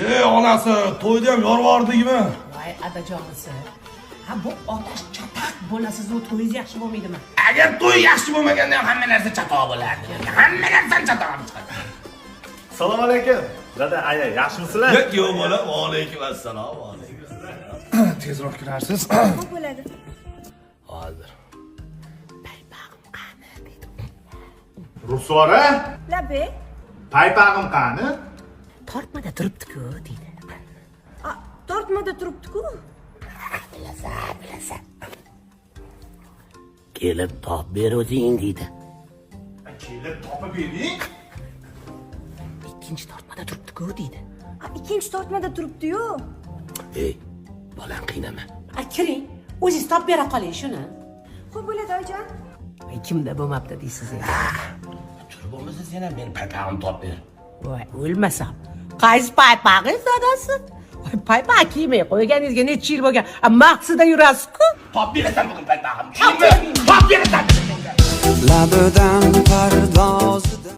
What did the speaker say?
Onasi, to'yda ham yorvordingmi? Voy adajonisi. Ha bu otash chatoq bo'lasiz, u to'yingiz yaxshi bo'lmaydimi? Agar to'y yaxshi bo'lmaganda ham hamma narsa chatoq bo'lardi. Hamma narsa chatoq chiqadi. Assalomu alaykum. Dada, aya, yaxshimisizlar? Yo'q bola, va alaykum assalom. Va alaykum assalom. Tezroq kirarsiz. Nima bo'ladi? Hozir. Paypag'im qani dedi. Rusvora, Labe? paypag'im qani? Tortmada turibdi-ku dedi. Tortmada turibdi-ku. Bilasan. Kelib top ber o'zing dedi. Kelib topib bering. Ikkinchi tortmada turibdi-ku dedi. Ikkinchi tortmada turibdi-yu. Ey, bolang qiynama. Kiring, o'zingiz top bera qoling shuni. Xo'p bo'ladi oyijon. Kimda bo'lmabdi deysiz endi. Turib bo'lmasa sen ham meni paypag'imni top ber. Voy, o'lmasam. Qaysi paypag'ingiz dadasi? Voy, paypaq kiymay qo'yganingizga necha yil bo'lgan? Maqsida yurasiz-ku. Top berasan bugun paypag'imni. Top berasan. Labidan pardozida